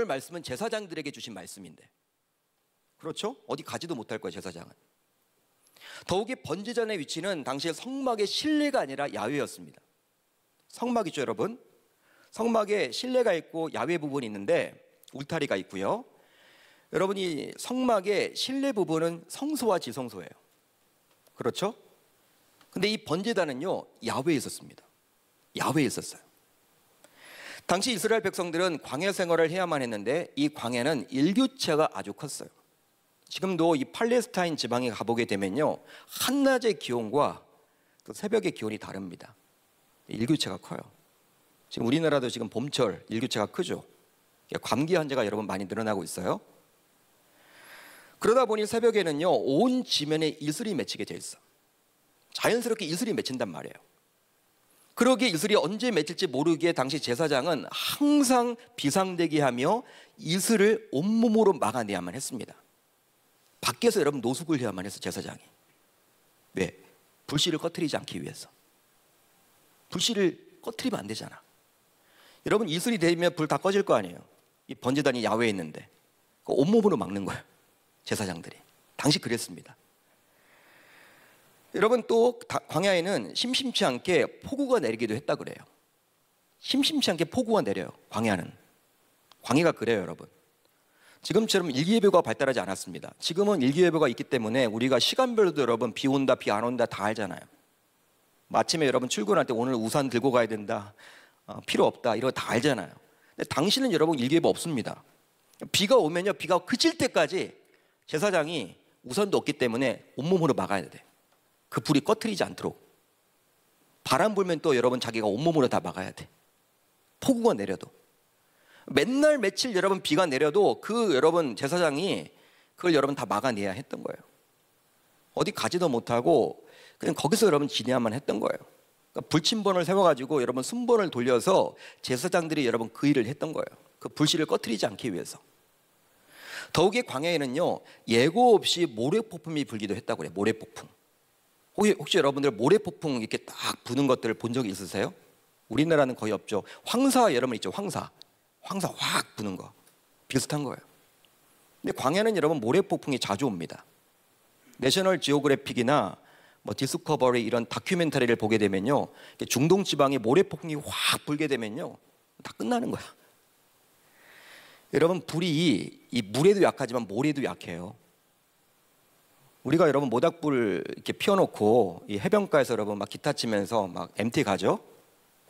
말씀은 제사장들에게 주신 말씀인데, 그렇죠? 어디 가지도 못할 거예요, 제사장은. 더욱이 번제잔의 위치는 당시에 성막의 실내가 아니라 야외였습니다. 성막이죠, 여러분. 성막에 실내가 있고 야외 부분이 있는데 울타리가 있고요. 여러분이 성막의 실내 부분은 성소와 지성소예요. 그렇죠? 근데 이 번제단은요, 야외에 있었습니다. 야외에 있었어요. 당시 이스라엘 백성들은 광야 생활을 해야만 했는데 이 광야는 일교차가 아주 컸어요. 지금도 이 팔레스타인 지방에 가보게 되면요, 한낮의 기온과 또 새벽의 기온이 다릅니다. 일교차가 커요. 지금 우리나라도 지금 봄철 일교차가 크죠. 감기 환자가 여러분 많이 늘어나고 있어요. 그러다 보니 새벽에는요, 온 지면에 이슬이 맺히게 돼 있어. 자연스럽게 이슬이 맺힌단 말이에요. 그러기에 이슬이 언제 맺힐지 모르기에 당시 제사장은 항상 비상대기하며 이슬을 온몸으로 막아내야만 했습니다. 밖에서 여러분 노숙을 해야만 해서 제사장이. 왜? 불씨를 꺼트리지 않기 위해서. 불씨를 꺼트리면 안 되잖아. 여러분 이슬이 되면 불 다 꺼질 거 아니에요. 이 번제단이 야외에 있는데 온몸으로 막는 거예요, 제사장들이. 당시 그랬습니다. 여러분 또 광야에는 심심치 않게 폭우가 내리기도 했다 그래요. 심심치 않게 폭우가 내려요, 광야는. 광야가 그래요, 여러분. 지금처럼 일기예보가 발달하지 않았습니다. 지금은 일기예보가 있기 때문에 우리가 시간별로도 여러분 비 온다 비 안 온다 다 알잖아요. 아침에 여러분 출근할 때 오늘 우산 들고 가야 된다, 필요 없다, 이런 거 다 알잖아요. 근데 당시는 여러분 일기예보 없습니다. 비가 오면요, 비가 그칠 때까지 제사장이 우산도 없기 때문에 온몸으로 막아야 돼. 그 불이 꺼트리지 않도록. 바람 불면 또 여러분 자기가 온몸으로 다 막아야 돼. 폭우가 내려도. 맨날 며칠 여러분 비가 내려도 그 여러분 제사장이 그걸 여러분 다 막아내야 했던 거예요. 어디 가지도 못하고 그냥 거기서 여러분 지내야만 했던 거예요. 그러니까 불침번을 세워가지고 여러분 순번을 돌려서 제사장들이 여러분 그 일을 했던 거예요. 그 불씨를 꺼트리지 않기 위해서. 더욱이 광야에는요, 예고 없이 모래폭풍이 불기도 했다고 그래요. 모래폭풍. 혹시 여러분들 모래폭풍 이렇게 딱 부는 것들을 본 적이 있으세요? 우리나라는 거의 없죠. 황사 여러분 있죠, 황사 확 부는 거 비슷한 거예요. 근데 광야는 여러분 모래폭풍이 자주 옵니다. 내셔널 지오그래픽이나 뭐 디스커버리 이런 다큐멘터리를 보게 되면요, 중동 지방에 모래폭풍이 확 불게 되면요, 다 끝나는 거야. 여러분 불이 이 물에도 약하지만 모래도 약해요. 우리가 여러분 모닥불 이렇게 피워놓고 이 해변가에서 여러분 막 기타 치면서 막 MT 가죠.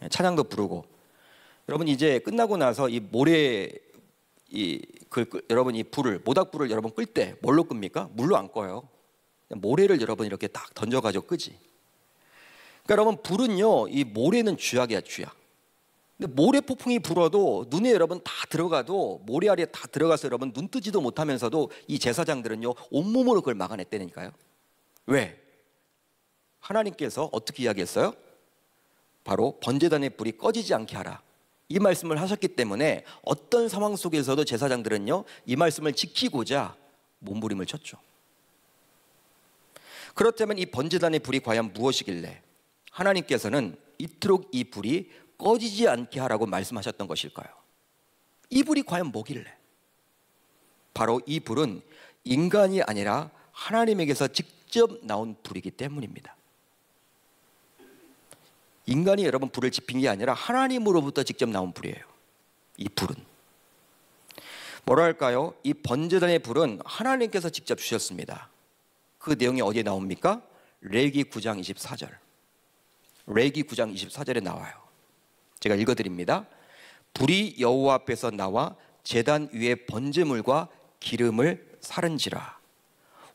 찬양도 부르고. 여러분 이제 끝나고 나서 이 모래 여러분 이 불을 모닥불을 여러분 끌 때 뭘로 끕니까? 물로 안 꺼요. 모래를 여러분 이렇게 딱 던져가지고 끄지. 그러니까 여러분 불은요, 이 모래는 쥐약이야, 쥐약. 근데 모래 폭풍이 불어도 눈에 여러분 다 들어가도, 모래 아래에 다 들어가서 여러분 눈 뜨지도 못하면서도 이 제사장들은요 온몸으로 그걸 막아냈다니까요. 왜? 하나님께서 어떻게 이야기했어요? 바로 번제단의 불이 꺼지지 않게 하라, 이 말씀을 하셨기 때문에 어떤 상황 속에서도 제사장들은요 이 말씀을 지키고자 몸부림을 쳤죠. 그렇다면 이 번제단의 불이 과연 무엇이길래 하나님께서는 이토록 이 불이 꺼지지 않게 하라고 말씀하셨던 것일까요? 이 불이 과연 뭐길래? 바로 이 불은 인간이 아니라 하나님에게서 직접 나온 불이기 때문입니다. 인간이 여러분 불을 지핀 게 아니라 하나님으로부터 직접 나온 불이에요. 이 불은 뭐랄까요? 이 번제단의 불은 하나님께서 직접 주셨습니다. 그 내용이 어디에 나옵니까? 레위기 9장 24절. 레위기 9장 24절에 나와요. 제가 읽어드립니다. 불이 여호와 앞에서 나와 제단 위에 번제물과 기름을 사른지라.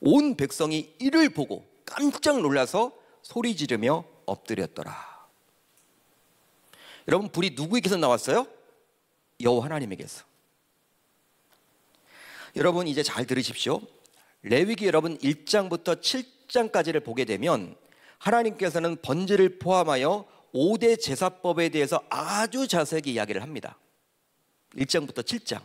온 백성이 이를 보고 깜짝 놀라서 소리 지르며 엎드렸더라. 여러분 불이 누구에게서 나왔어요? 여호와 하나님에게서. 여러분 이제 잘 들으십시오. 레위기 여러분 1장부터 7장까지를 보게 되면 하나님께서는 번제를 포함하여 5대 제사법에 대해서 아주 자세하게 이야기를 합니다. 1장부터 7장.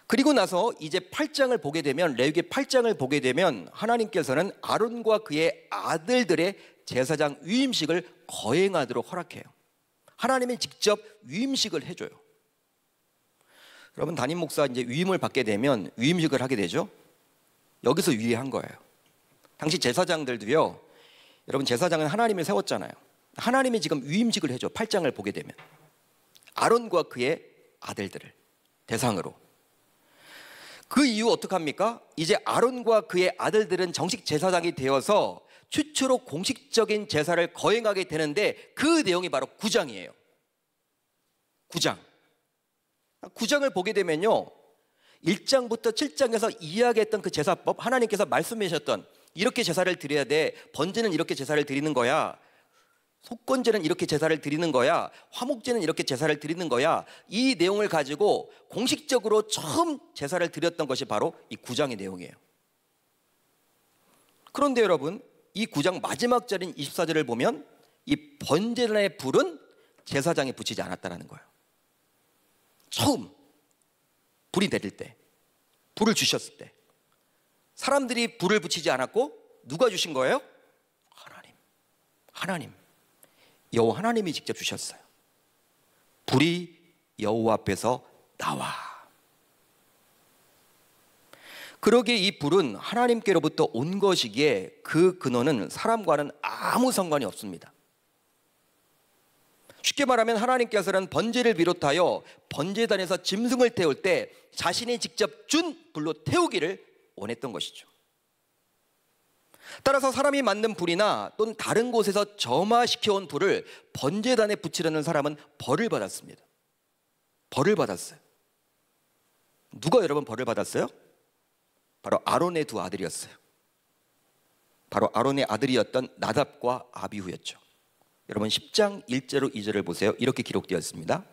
그리고 나서 이제 8장을 보게 되면, 레위기 8장을 보게 되면 하나님께서는 아론과 그의 아들들의 제사장 위임식을 거행하도록 허락해요. 하나님이 직접 위임식을 해줘요. 여러분, 담임 목사 이제 위임을 받게 되면 위임직을 하게 되죠. 여기서 유의한 거예요. 당시 제사장들도요, 여러분, 제사장은 하나님을 세웠잖아요. 하나님이 지금 위임직을 해줘. 8장을 보게 되면 아론과 그의 아들들을 대상으로. 그 이후 어떡합니까? 이제 아론과 그의 아들들은 정식 제사장이 되어서 최초로 공식적인 제사를 거행하게 되는데, 그 내용이 바로 9장이에요 9장. 9장을 보게 되면요, 1장부터 7장에서 이야기했던 그 제사법, 하나님께서 말씀하셨던 이렇게 제사를 드려야 돼, 번제는 이렇게 제사를 드리는 거야, 속건제는 이렇게 제사를 드리는 거야, 화목제는 이렇게 제사를 드리는 거야, 이 내용을 가지고 공식적으로 처음 제사를 드렸던 것이 바로 이 9장의 내용이에요. 그런데 여러분, 이 9장 마지막 절인 24절을 보면 이 번제단의 불은 제사장에 붙이지 않았다는 거예요. 처음 불이 내릴 때, 불을 주셨을 때 사람들이 불을 붙이지 않았고, 누가 주신 거예요? 하나님, 여호와 하나님이 직접 주셨어요. 불이 여호와 앞에서 나와. 그러기에 이 불은 하나님께로부터 온 것이기에 그 근원은 사람과는 아무 상관이 없습니다. 쉽게 말하면 하나님께서는 번제를 비롯하여 번제단에서 짐승을 태울 때 자신이 직접 준 불로 태우기를 원했던 것이죠. 따라서 사람이 만든 불이나 또는 다른 곳에서 점화시켜온 불을 번제단에 붙이려는 사람은 벌을 받았습니다. 벌을 받았어요. 누가 여러분 벌을 받았어요? 바로 아론의 두 아들이었어요. 바로 아론의 아들이었던 나답과 아비후였죠. 여러분, 10장 1절로 2절을 보세요. 이렇게 기록되어 있습니다.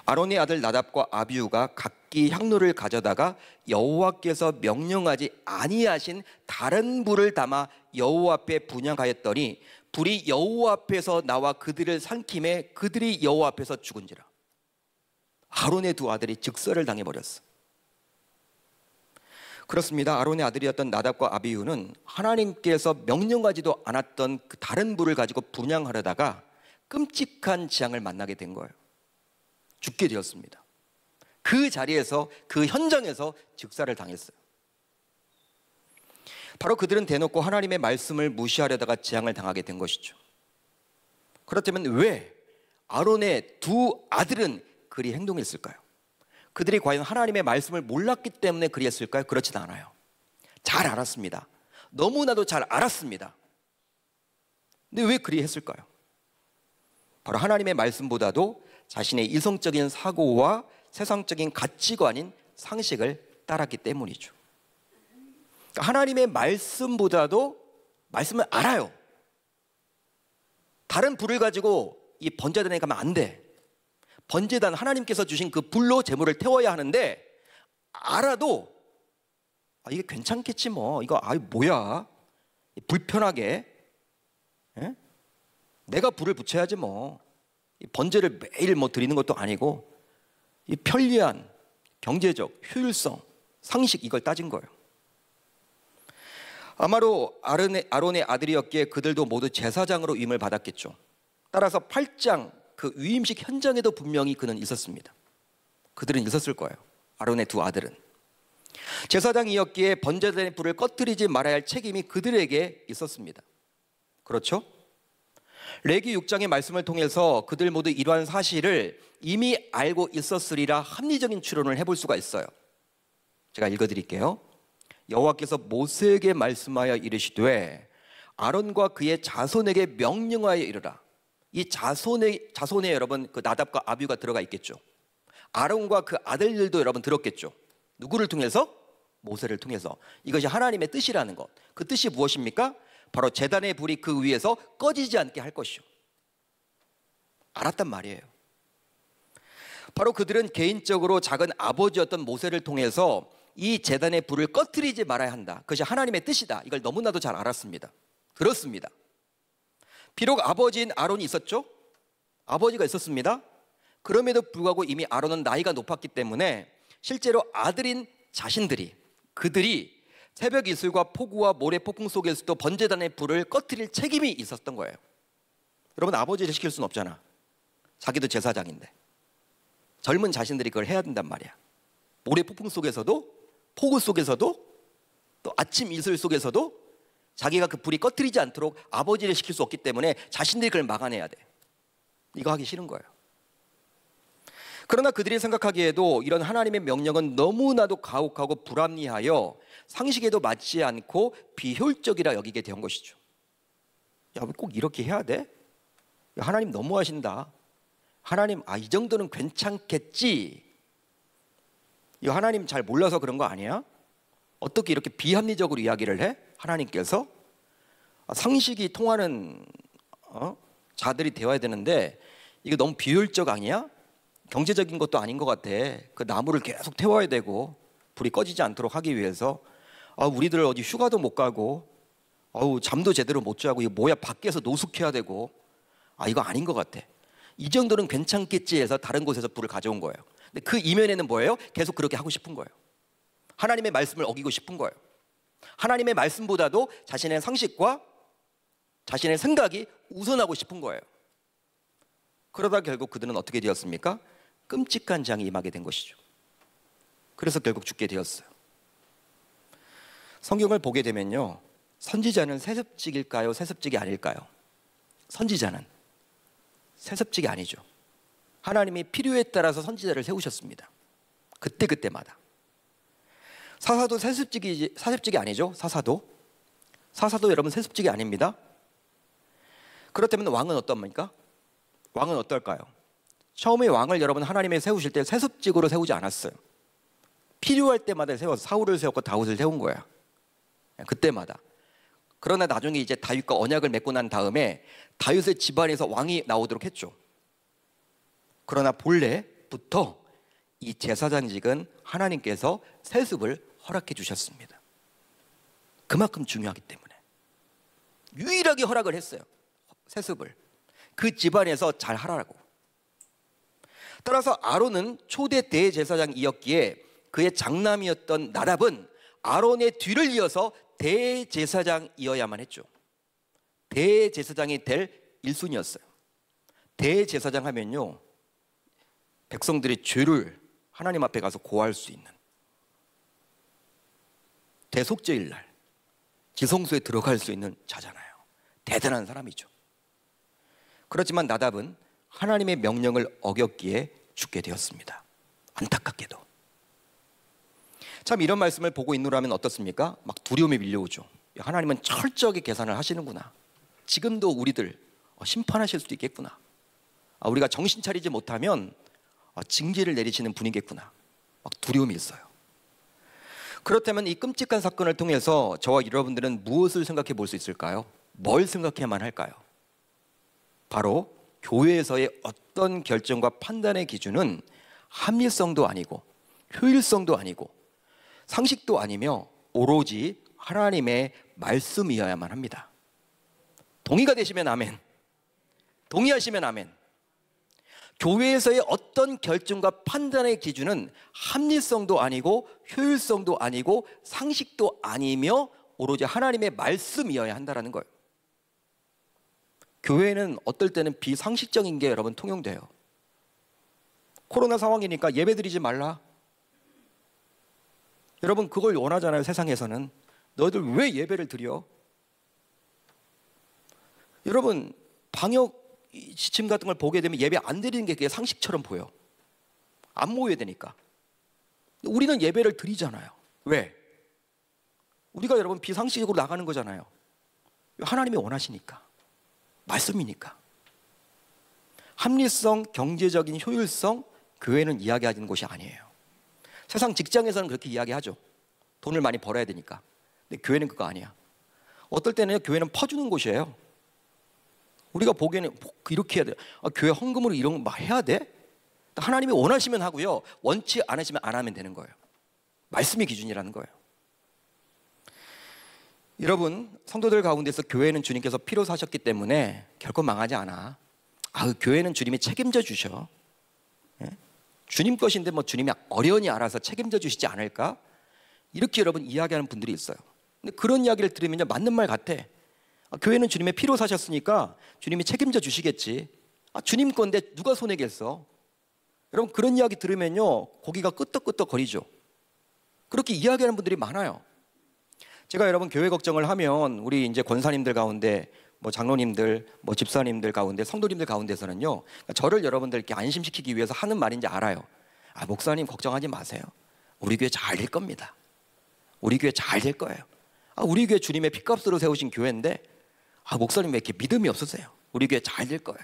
아론의 아들 나답과 아비후가 각기 향로를 가져다가 여호와께서 명령하지 아니하신 다른 불을 담아 여호와 앞에 분향하였더니 불이 여호와 앞에서 나와 그들을 삼킴에 그들이 여호와 앞에서 죽은지라. 아론의 두 아들이 즉사를 당해버렸어. 그렇습니다. 아론의 아들이었던 나답과 아비후는 하나님께서 명령하지도 않았던 그 다른 불을 가지고 분향하려다가 끔찍한 재앙을 만나게 된 거예요. 죽게 되었습니다. 그 자리에서, 그 현장에서 즉사를 당했어요. 바로 그들은 대놓고 하나님의 말씀을 무시하려다가 재앙을 당하게 된 것이죠. 그렇다면 왜 아론의 두 아들은 그리 행동했을까요? 그들이 과연 하나님의 말씀을 몰랐기 때문에 그리했을까요? 그렇지도 않아요. 잘 알았습니다. 너무나도 잘 알았습니다. 근데 왜 그리했을까요? 바로 하나님의 말씀보다도 자신의 이성적인 사고와 세상적인 가치관인 상식을 따랐기 때문이죠. 그러니까 하나님의 말씀보다도 말씀을 알아요. 다른 불을 가지고 이 번제단에 가면 안 돼. 번제단, 하나님께서 주신 그 불로 제물을 태워야 하는데, 알아도 이게 괜찮겠지 뭐, 이거 뭐야, 불편하게, 에? 내가 불을 붙여야지 뭐, 번제를 매일 뭐 드리는 것도 아니고, 이 편리한 경제적 효율성, 상식, 이걸 따진 거예요. 아마도 아론의 아들이었기에 그들도 모두 제사장으로 위임을 받았겠죠. 따라서 8장 그 위임식 현장에도 분명히 그는 있었습니다. 그들은 있었을 거예요. 아론의 두 아들은 제사장이었기에 번제단의 불을 꺼뜨리지 말아야 할 책임이 그들에게 있었습니다. 그렇죠? 레기 6장의 말씀을 통해서 그들 모두 이러한 사실을 이미 알고 있었으리라 합리적인 추론을 해볼 수가 있어요. 제가 읽어드릴게요. 여호와께서 모세에게 말씀하여 이르시되 아론과 그의 자손에게 명령하여 이르라. 이 자손에 여러분, 그 나답과 아비후가 들어가 있겠죠. 아론과 그 아들들도 여러분 들었겠죠. 누구를 통해서? 모세를 통해서. 이것이 하나님의 뜻이라는 것. 그 뜻이 무엇입니까? 바로 제단의 불이 그 위에서 꺼지지 않게 할 것이요. 알았단 말이에요. 바로 그들은 개인적으로 작은 아버지였던 모세를 통해서 이 제단의 불을 꺼뜨리지 말아야 한다. 그것이 하나님의 뜻이다. 이걸 너무나도 잘 알았습니다. 들었습니다. 비록 아버지인 아론이 있었죠. 아버지가 있었습니다. 그럼에도 불구하고 이미 아론은 나이가 높았기 때문에 실제로 아들인 자신들이, 그들이 새벽 이슬과 폭우와 모래 폭풍 속에서도 번제단의 불을 꺼뜨릴 책임이 있었던 거예요. 여러분, 아버지를 시킬 수는 없잖아. 자기도 제사장인데. 젊은 자신들이 그걸 해야 된단 말이야. 모래 폭풍 속에서도, 폭우 속에서도, 또 아침 이슬 속에서도 자기가 그 불이 꺼뜨리지 않도록 아버지를 시킬 수 없기 때문에 자신들이 그걸 막아내야 돼. 이거 하기 싫은 거예요. 그러나 그들이 생각하기에도 이런 하나님의 명령은 너무나도 가혹하고 불합리하여 상식에도 맞지 않고 비효율적이라 여기게 된 것이죠. 야, 왜 꼭 이렇게 해야 돼? 하나님 너무하신다. 하나님, 이 정도는 괜찮겠지. 이 하나님 잘 몰라서 그런 거 아니야? 어떻게 이렇게 비합리적으로 이야기를 해? 하나님께서 상식이 통하는 자들이 되어야 되는데 이거 너무 비효율적 아니야? 경제적인 것도 아닌 것 같아. 그 나무를 계속 태워야 되고 불이 꺼지지 않도록 하기 위해서 우리들 어디 휴가도 못 가고 잠도 제대로 못 자고 이거 뭐야 밖에서 노숙해야 되고 이거 아닌 것 같아. 이 정도는 괜찮겠지 해서 다른 곳에서 불을 가져온 거예요. 근데 그 이면에는 뭐예요? 계속 그렇게 하고 싶은 거예요. 하나님의 말씀을 어기고 싶은 거예요. 하나님의 말씀보다도 자신의 상식과 자신의 생각이 우선하고 싶은 거예요. 그러다 결국 그들은 어떻게 되었습니까? 끔찍한 장이 임하게 된 것이죠. 그래서 결국 죽게 되었어요. 성경을 보게 되면요, 선지자는 세습직일까요? 세습직이 아닐까요? 선지자는 세습직이 아니죠. 하나님이 필요에 따라서 선지자를 세우셨습니다. 그때마다. 사사도 세습직이 아니죠. 사사도 여러분 세습직이 아닙니다. 그렇다면 왕은 어떻습니까? 왕은 어떨까요? 처음에 왕을 여러분 하나님이 세우실 때 세습직으로 세우지 않았어요. 필요할 때마다 세워서 사울을 세웠고 다윗을 세운 거야. 그때마다. 그러나 나중에 이제 다윗과 언약을 맺고 난 다음에 다윗의 집안에서 왕이 나오도록 했죠. 그러나 본래부터 이 제사장직은 하나님께서 세습을 허락해 주셨습니다. 그만큼 중요하기 때문에 유일하게 허락을 했어요. 세습을 그 집안에서 잘 하라고. 따라서 아론은 초대 대제사장이었기에 그의 장남이었던 나답은 아론의 뒤를 이어서 대제사장이어야만 했죠. 대제사장이 될 1순위였어요. 대제사장 하면요, 백성들이 죄를 하나님 앞에 가서 고할 수 있는, 대속죄일 날 지성소에 들어갈 수 있는 자잖아요. 대단한 사람이죠. 그렇지만 나답은 하나님의 명령을 어겼기에 죽게 되었습니다. 안타깝게도. 참 이런 말씀을 보고 있노라면 어떻습니까? 막 두려움이 밀려오죠. 하나님은 철저하게 계산을 하시는구나. 지금도 우리들 심판하실 수도 있겠구나. 우리가 정신 차리지 못하면 징계를 내리시는 분이겠구나. 막 두려움이 있어요. 그렇다면 이 끔찍한 사건을 통해서 저와 여러분들은 무엇을 생각해 볼 수 있을까요? 뭘 생각해야만 할까요? 바로 교회에서의 어떤 결정과 판단의 기준은 합리성도 아니고 효율성도 아니고 상식도 아니며 오로지 하나님의 말씀이어야만 합니다. 동의가 되시면 아멘. 동의하시면 아멘. 교회에서의 어떤 결정과 판단의 기준은 합리성도 아니고 효율성도 아니고 상식도 아니며 오로지 하나님의 말씀이어야 한다는 거예요. 교회는 어떨 때는 비상식적인 게 여러분 통용돼요. 코로나 상황이니까 예배 드리지 말라. 여러분 그걸 원하잖아요. 세상에서는. 너희들 왜 예배를 드려? 여러분 방역 지침 같은 걸 보게 되면 예배 안 드리는 게 그게 상식처럼 보여. 안 모여야 되니까. 우리는 예배를 드리잖아요. 왜? 우리가 여러분 비상식으로 나가는 거잖아요. 하나님이 원하시니까. 말씀이니까. 합리성, 경제적인 효율성, 교회는 이야기하는 곳이 아니에요. 세상 직장에서는 그렇게 이야기하죠. 돈을 많이 벌어야 되니까. 근데 교회는 그거 아니야. 어떨 때는 교회는 퍼주는 곳이에요. 우리가 보기에는 이렇게 해야 돼. 교회 헌금으로 이런 거 막 해야 돼? 하나님이 원하시면 하고요. 원치 않으시면 안 하면 되는 거예요. 말씀이 기준이라는 거예요. 여러분, 성도들 가운데서 교회는 주님께서 피로 사셨기 때문에 결코 망하지 않아. 교회는 주님이 책임져 주셔. 예? 주님 것인데 뭐 주님이 어련히 알아서 책임져 주시지 않을까? 이렇게 여러분 이야기하는 분들이 있어요. 근데 그런 이야기를 들으면 맞는 말 같아. 교회는 주님의 피로 사셨으니까 주님이 책임져 주시겠지. 주님 건데 누가 손해겠어? 여러분 그런 이야기 들으면요 고기가 끄떡끄떡거리죠. 그렇게 이야기하는 분들이 많아요. 제가 여러분 교회 걱정을 하면 우리 이제 권사님들 가운데 뭐 장로님들, 뭐 집사님들 가운데 성도님들 가운데서는요 저를 여러분들께 안심시키기 위해서 하는 말인지 알아요. 아 목사님 걱정하지 마세요. 우리 교회 잘 될 겁니다. 우리 교회 잘 될 거예요. 아 우리 교회 주님의 핏값으로 세우신 교회인데 아 목사님 왜 이렇게 믿음이 없으세요? 우리 교회 잘 될 거예요.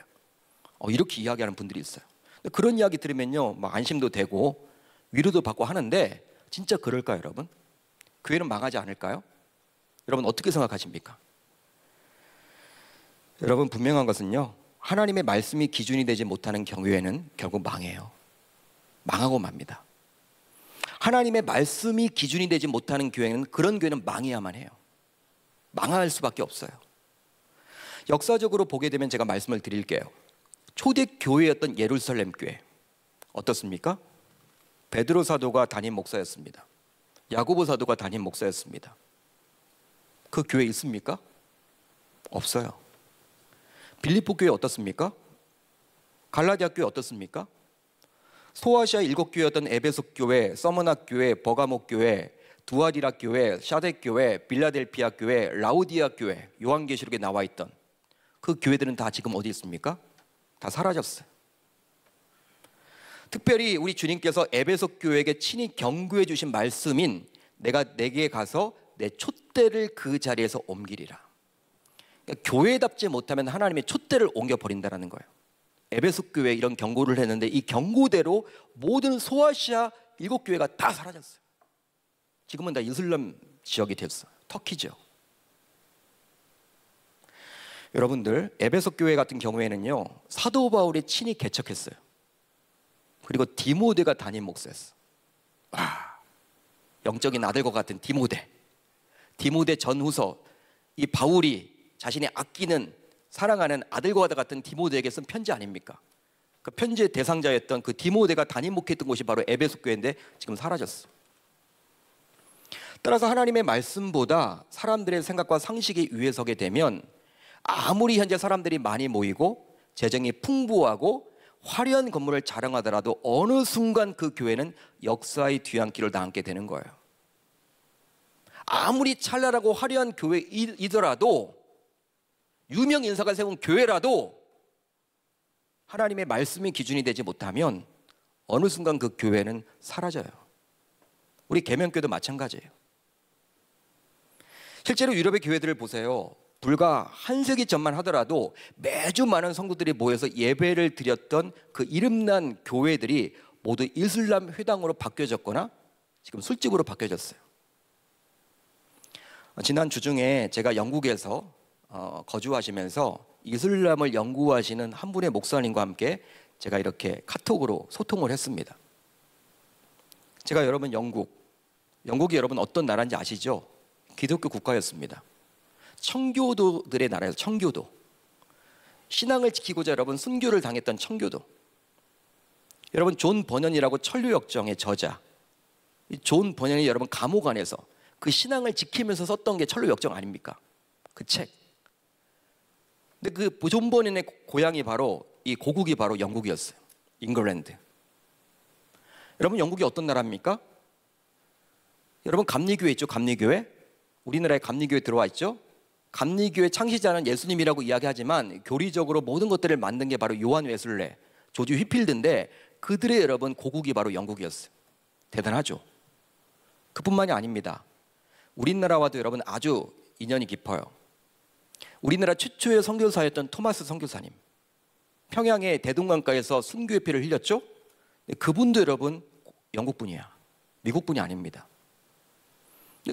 이렇게 이야기하는 분들이 있어요. 그런 이야기 들으면요 막 안심도 되고 위로도 받고 하는데 진짜 그럴까요 여러분? 교회는 망하지 않을까요? 여러분 어떻게 생각하십니까? 여러분 분명한 것은요 하나님의 말씀이 기준이 되지 못하는 교회는 결국 망해요. 망하고 맙니다. 하나님의 말씀이 기준이 되지 못하는 교회는 그런 교회는 망해야만 해요. 망할 수밖에 없어요. 역사적으로 보게 되면 제가 말씀을 드릴게요. 초대 교회였던 예루살렘 교회 어떻습니까? 베드로 사도가 담임 목사였습니다. 야고보 사도가 담임 목사였습니다. 그 교회 있습니까? 없어요. 빌립보 교회 어떻습니까? 갈라디아 교회 어떻습니까? 소아시아 7교회였던 에베소 교회, 서머나 교회, 버가모 교회, 두아디라 교회, 샤덱 교회, 빌라델피아 교회, 라우디아 교회, 요한계시록에 나와 있던 그 교회들은 다 지금 어디 있습니까? 다 사라졌어요. 특별히 우리 주님께서 에베소 교회에게 친히 경고해 주신 말씀인 내가 내게 가서 내 촛대를 그 자리에서 옮기리라. 그러니까 교회답지 못하면 하나님의 촛대를 옮겨버린다는 거예요. 에베소 교회에 이런 경고를 했는데 이 경고대로 모든 소아시아 7교회가 다 사라졌어요. 지금은 다 이슬람 지역이 됐어요. 터키죠. 여러분들 에베소 교회 같은 경우에는요 사도 바울이 친히 개척했어요. 그리고 디모데가 담임 목사였어. 와, 영적인 아들과 같은 디모데. 디모데 전후서 이 바울이 자신이 아끼는 사랑하는 아들과 같은 디모데에게 쓴 편지 아닙니까? 그 편지의 대상자였던 그 디모데가 담임 목회했던 곳이 바로 에베소 교회인데 지금 사라졌어. 따라서 하나님의 말씀보다 사람들의 생각과 상식이 위에 서게 되면 아무리 현재 사람들이 많이 모이고 재정이 풍부하고 화려한 건물을 자랑하더라도 어느 순간 그 교회는 역사의 뒤안길을 당하게 되는 거예요. 아무리 찬란하고 화려한 교회이더라도 유명 인사가 세운 교회라도 하나님의 말씀이 기준이 되지 못하면 어느 순간 그 교회는 사라져요. 우리 계명교회도 마찬가지예요. 실제로 유럽의 교회들을 보세요. 불과 한 세기 전만 하더라도 매주 많은 성도들이 모여서 예배를 드렸던 그 이름난 교회들이 모두 이슬람 회당으로 바뀌어졌거나 지금 술집으로 바뀌어졌어요. 지난 주중에 제가 영국에서 거주하시면서 이슬람을 연구하시는 한 분의 목사님과 함께 제가 이렇게 카톡으로 소통을 했습니다. 제가 여러분 영국이 여러분 어떤 나라인지 아시죠? 기독교 국가였습니다. 청교도들의 나라에서 청교도, 신앙을 지키고자 여러분 순교를 당했던 청교도. 여러분 존 버년이라고 천류역정의 저자, 이 존 버년이 여러분 감옥 안에서 그 신앙을 지키면서 썼던 게 천류역정 아닙니까? 그 책. 근데 그 존 버년의 고향이 바로 이 고국이 바로 영국이었어요. 잉글랜드. 여러분 영국이 어떤 나라입니까? 여러분 감리교회 있죠? 감리교회. 우리나라에 감리교회 들어와 있죠? 감리교회 창시자는 예수님이라고 이야기하지만 교리적으로 모든 것들을 만든 게 바로 요한 웨슬레, 조지 휘필드인데 그들의 여러분 고국이 바로 영국이었어요. 대단하죠? 그뿐만이 아닙니다. 우리나라와도 여러분 아주 인연이 깊어요. 우리나라 최초의 선교사였던 토마스 선교사님, 평양의 대동강가에서 순교의 피를 흘렸죠? 그분도 여러분 영국분이야. 미국분이 아닙니다.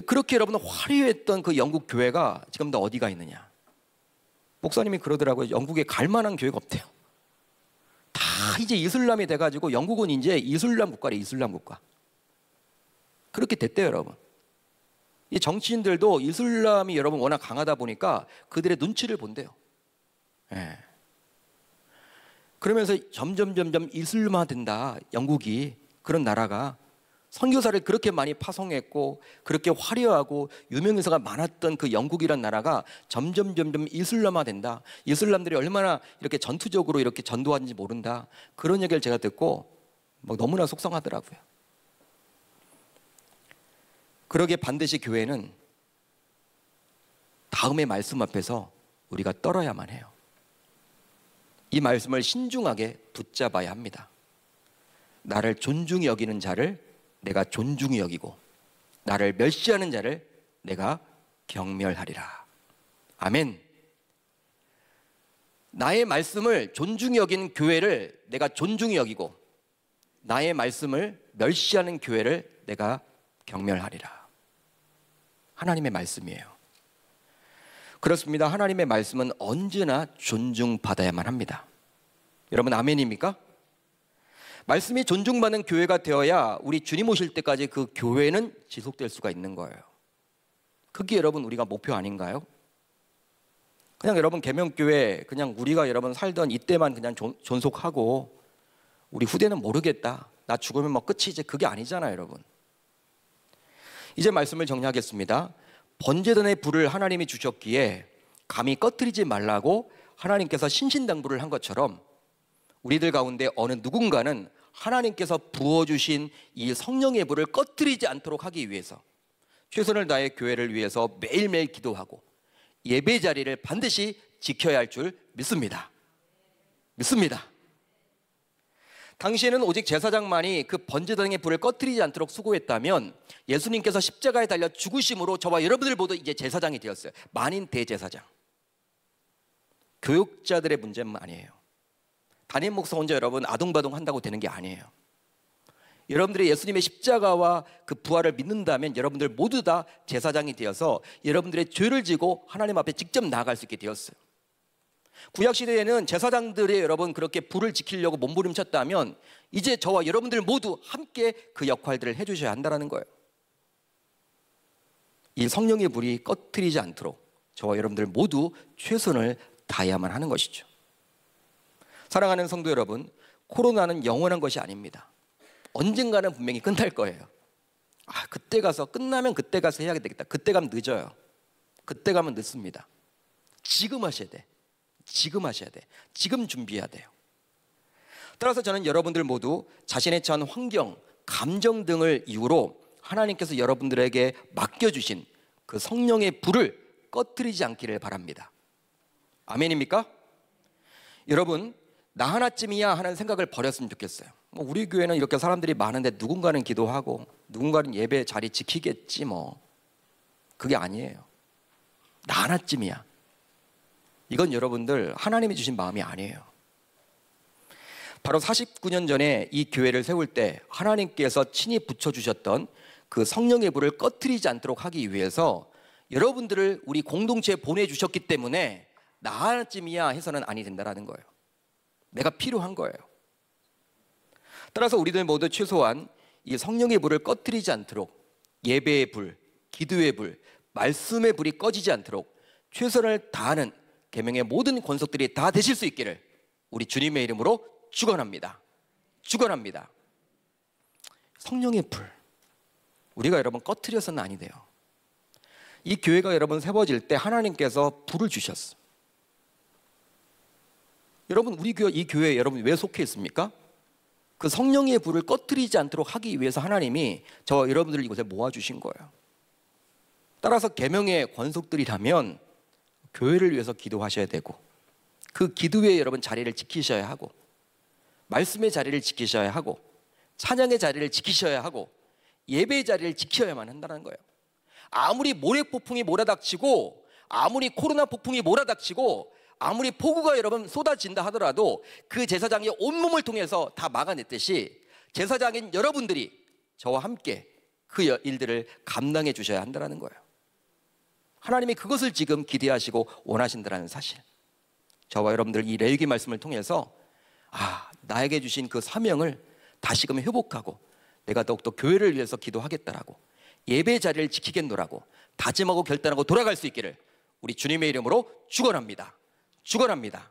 그렇게 여러분 화려했던 그 영국 교회가 지금 다 어디가 있느냐? 목사님이 그러더라고요. 영국에 갈 만한 교회가 없대요. 다 이제 이슬람이 돼가지고 영국은 이제 이슬람 국가래. 이슬람 국가. 그렇게 됐대요 여러분. 이 정치인들도 이슬람이 여러분 워낙 강하다 보니까 그들의 눈치를 본대요. 예. 그러면서 점점 이슬람화된다. 영국이. 그런 나라가. 선교사를 그렇게 많이 파송했고 그렇게 화려하고 유명인사가 많았던 그 영국이란 나라가 점점 이슬람화된다. 이슬람들이 얼마나 이렇게 전투적으로 이렇게 전도하는지 모른다. 그런 얘기를 제가 듣고 뭐 너무나 속상하더라고요. 그러기에 반드시 교회는 다음의 말씀 앞에서 우리가 떨어야만 해요. 이 말씀을 신중하게 붙잡아야 합니다. 나를 존중히 여기는 자를 내가 존중히 여기고 나를 멸시하는 자를 내가 경멸하리라. 아멘. 나의 말씀을 존중히 여기는 교회를 내가 존중히 여기고 나의 말씀을 멸시하는 교회를 내가 경멸하리라. 하나님의 말씀이에요. 그렇습니다. 하나님의 말씀은 언제나 존중받아야만 합니다. 여러분 아멘입니까? 말씀이 존중받는 교회가 되어야 우리 주님 오실 때까지 그 교회는 지속될 수가 있는 거예요. 그게 여러분 우리가 목표 아닌가요? 그냥 여러분 계명교회 그냥 우리가 여러분 살던 이때만 그냥 존속하고 우리 후대는 모르겠다. 나 죽으면 뭐 끝이 이제 그게 아니잖아요, 여러분. 이제 말씀을 정리하겠습니다. 번제단의 불을 하나님이 주셨기에 감히 꺼뜨리지 말라고 하나님께서 신신당부를 한 것처럼 우리들 가운데 어느 누군가는 하나님께서 부어주신 이 성령의 불을 꺼뜨리지 않도록 하기 위해서 최선을 다해 교회를 위해서 매일매일 기도하고 예배 자리를 반드시 지켜야 할 줄 믿습니다. 믿습니다. 당시에는 오직 제사장만이 그 번제단의 불을 꺼뜨리지 않도록 수고했다면 예수님께서 십자가에 달려 죽으심으로 저와 여러분들 모두 이제 제사장이 되었어요. 만인 대제사장. 교육자들의 문제는 아니에요. 담임 목사 혼자 여러분 아둥바둥 한다고 되는 게 아니에요. 여러분들이 예수님의 십자가와 그 부활을 믿는다면 여러분들 모두 다 제사장이 되어서 여러분들의 죄를 지고 하나님 앞에 직접 나아갈 수 있게 되었어요. 구약시대에는 제사장들이 여러분 그렇게 불을 지키려고 몸부림쳤다면 이제 저와 여러분들 모두 함께 그 역할들을 해주셔야 한다는 거예요. 이 성령의 불이 꺼트리지 않도록 저와 여러분들 모두 최선을 다해야만 하는 것이죠. 사랑하는 성도 여러분, 코로나는 영원한 것이 아닙니다. 언젠가는 분명히 끝날 거예요. 그때 가서 끝나면 그때 가서 해야 되겠다. 그때 가면 늦어요. 그때 가면 늦습니다. 지금 하셔야 돼. 지금 하셔야 돼. 지금 준비해야 돼요. 따라서 저는 여러분들 모두 자신의 처한 환경, 감정 등을 이유로 하나님께서 여러분들에게 맡겨주신 그 성령의 불을 꺼뜨리지 않기를 바랍니다. 아멘입니까? 여러분, 나 하나쯤이야 하는 생각을 버렸으면 좋겠어요. 우리 교회는 이렇게 사람들이 많은데 누군가는 기도하고 누군가는 예배 자리 지키겠지 뭐. 그게 아니에요. 나 하나쯤이야. 이건 여러분들 하나님이 주신 마음이 아니에요. 바로 49년 전에 이 교회를 세울 때 하나님께서 친히 붙여주셨던 그 성령의 불을 꺼뜨리지 않도록 하기 위해서 여러분들을 우리 공동체에 보내주셨기 때문에 나 하나쯤이야 해서는 아니 된다는 거예요. 내가 필요한 거예요. 따라서 우리들 모두 최소한 이 성령의 불을 꺼뜨리지 않도록 예배의 불, 기도의 불, 말씀의 불이 꺼지지 않도록 최선을 다하는 계명의 모든 권속들이 다 되실 수 있기를 우리 주님의 이름으로 축원합니다. 축원합니다. 성령의 불, 우리가 여러분 꺼뜨려서는 아니 돼요. 이 교회가 여러분 세워질 때 하나님께서 불을 주셨어. 여러분 우리 교회, 이 교회에 여러분 왜 속해 있습니까? 그 성령의 불을 꺼뜨리지 않도록 하기 위해서 하나님이 저와 여러분들을 이곳에 모아주신 거예요. 따라서 계명의 권속들이라면 교회를 위해서 기도하셔야 되고 그 기도의 여러분 자리를 지키셔야 하고 말씀의 자리를 지키셔야 하고 찬양의 자리를 지키셔야 하고 예배의 자리를 지켜야만 한다는 거예요. 아무리 모래폭풍이 몰아닥치고 아무리 코로나 폭풍이 몰아닥치고 아무리 폭우가 여러분 쏟아진다 하더라도 그 제사장이 온몸을 통해서 다 막아냈듯이 제사장인 여러분들이 저와 함께 그 일들을 감당해 주셔야 한다는 거예요. 하나님이 그것을 지금 기대하시고 원하신다는 사실, 저와 여러분들 이 레위기 말씀을 통해서 나에게 주신 그 사명을 다시금 회복하고 내가 더욱더 교회를 위해서 기도하겠다라고 예배 자리를 지키겠노라고 다짐하고 결단하고 돌아갈 수 있기를 우리 주님의 이름으로 축원합니다. 축원합니다.